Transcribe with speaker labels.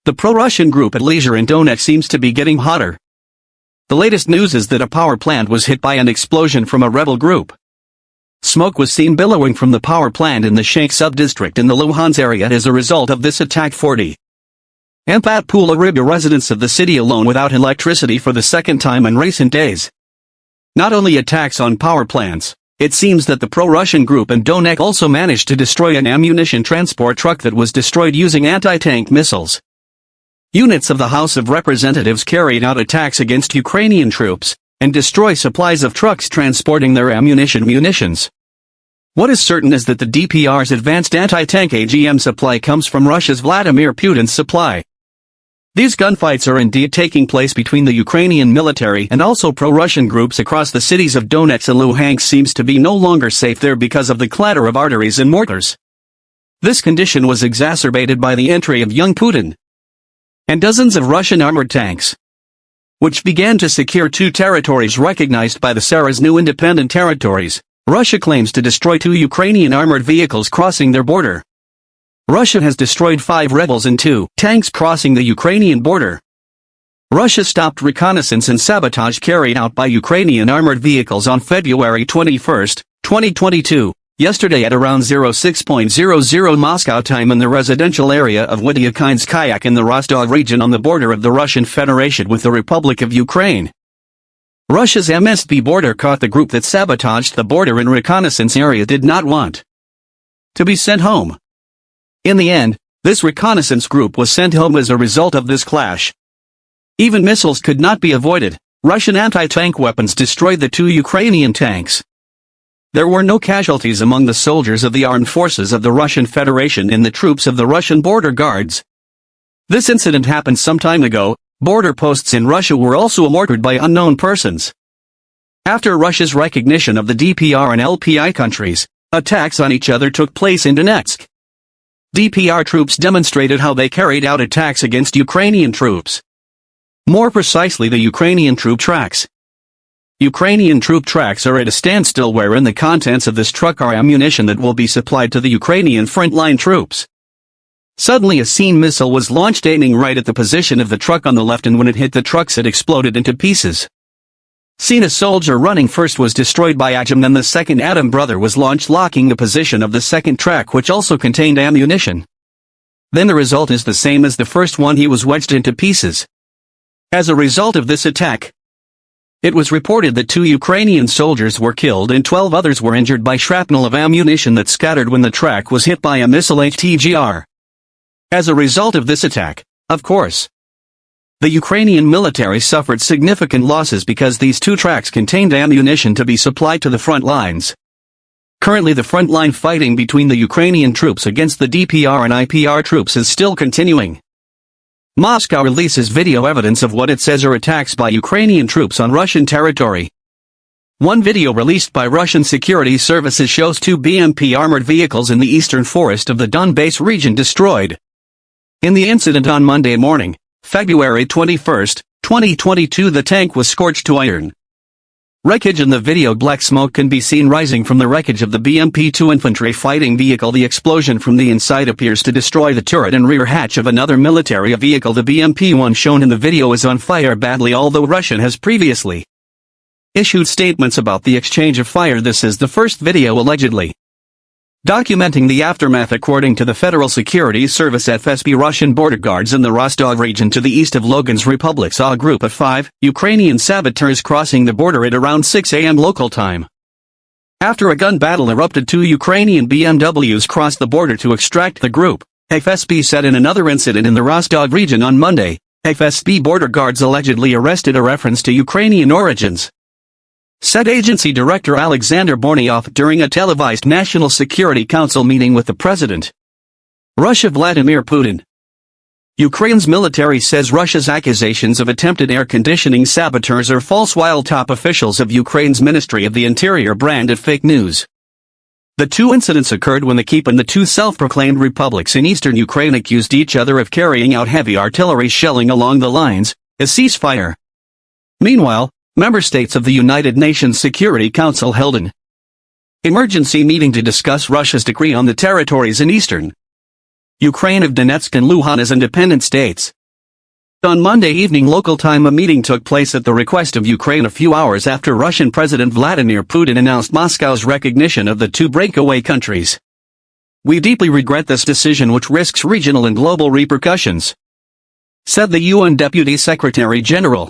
Speaker 1: The pro-Russian group at leisure in Donec seems to be getting hotter. The latest news is that a power plant was hit by an explosion from a rebel group. Smoke was seen billowing from the power plant in the Shaykh sub-district in the Luhan area as a result of this attack. 40. Ampatpula Riba residents of the city alone without electricity for the second time in recent days. Not only attacks on power plants, it seems that the pro-Russian group in Donec also managed to destroy an ammunition transport truck that was destroyed using anti-tank missiles. Units of the House of Representatives carried out attacks against Ukrainian troops, and destroy supplies of trucks transporting their munitions. What is certain is that the DPR's advanced anti-tank AGM supply comes from Russia's Vladimir Putin's supply. These gunfights are indeed taking place between the Ukrainian military and also pro-Russian groups across the cities of Donec and Luhansk. Seems to be no longer safe there because of the clatter of arteries and mortars. This condition was exacerbated by the entry of young Putin and dozens of Russian armored tanks, which began to secure two territories recognized by the Tsar's new independent territories. Russia claims to destroy two Ukrainian armored vehicles crossing their border. Russia has destroyed 5 rebels and 2 tanks crossing the Ukrainian border. Russia stopped reconnaissance and sabotage carried out by Ukrainian armored vehicles on February 21, 2022, yesterday at around 06:00 Moscow time in the residential area of Wydyakynskaya in the Rostov region on the border of the Russian Federation with the Republic of Ukraine. Russia's MSB border caught the group that sabotaged the border and reconnaissance area did not want to be sent home. In the end, this reconnaissance group was sent home as a result of this clash. Even missiles could not be avoided. Russian anti-tank weapons destroyed the 2 Ukrainian tanks. There were no casualties among the soldiers of the armed forces of the Russian Federation and the troops of the Russian border guards. This incident happened some time ago. Border posts in Russia were also mortared by unknown persons. After Russia's recognition of the DPR and LPI countries, attacks on each other took place in Donetsk. DPR troops demonstrated how they carried out attacks against Ukrainian troops. More precisely, the Ukrainian troop tracks. Ukrainian troop tracks are at a standstill wherein the contents of this truck are ammunition that will be supplied to the Ukrainian frontline troops. Suddenly a Scene missile was launched aiming right at the position of the truck on the left, and when it hit the trucks it exploded into pieces. Scene, a soldier running first, was destroyed by Atom, then the second Atom brother was launched locking the position of the second track which also contained ammunition. Then the result is the same as the first one, he was wedged into pieces. As a result of this attack, it was reported that 2 Ukrainian soldiers were killed and 12 others were injured by shrapnel of ammunition that scattered when the track was hit by a missile HTGR. As a result of this attack, of course, the Ukrainian military suffered significant losses because these 2 tracks contained ammunition to be supplied to the front lines. Currently the frontline fighting between the Ukrainian troops against the DPR and IPR troops is still continuing. Moscow releases video evidence of what it says are attacks by Ukrainian troops on Russian territory. One video released by Russian security services shows 2 BMP armored vehicles in the eastern forest of the Donbass region destroyed. In the incident on Monday morning, February 21, 2022, the tank was scorched to iron. Wreckage in the video. Black smoke can be seen rising from the wreckage of the BMP-2 infantry fighting vehicle. The explosion from the inside appears to destroy the turret and rear hatch of another military vehicle. The BMP-1 shown in the video is on fire badly, although Russia has previously issued statements about the exchange of fire. This is the first video allegedly documenting the aftermath. According to the Federal Security Service, FSB, Russian border guards in the Rostov region to the east of Lugansk Republic saw a group of 5 Ukrainian saboteurs crossing the border at around 6 a.m. local time. After a gun battle erupted, 2 Ukrainian BMWs crossed the border to extract the group, FSB said. In another incident in the Rostov region on Monday, FSB border guards allegedly arrested a reference to Ukrainian origins, said agency director Alexander Bornyov during a televised National Security Council meeting with the president Russia Vladimir Putin. Ukraine's military says Russia's accusations of attempted air conditioning saboteurs are false, while top officials of Ukraine's Ministry of the Interior branded fake news. The 2 incidents occurred when the Kyiv and the 2 self-proclaimed republics in eastern Ukraine accused each other of carrying out heavy artillery shelling along the lines, a ceasefire. Meanwhile, member states of the United Nations Security Council held an emergency meeting to discuss Russia's decree on the territories in eastern Ukraine of Donetsk and Luhan as independent states. On Monday evening local time a meeting took place at the request of Ukraine a few hours after Russian President Vladimir Putin announced Moscow's recognition of the two breakaway countries. "We deeply regret this decision which risks regional and global repercussions," said the UN Deputy Secretary General.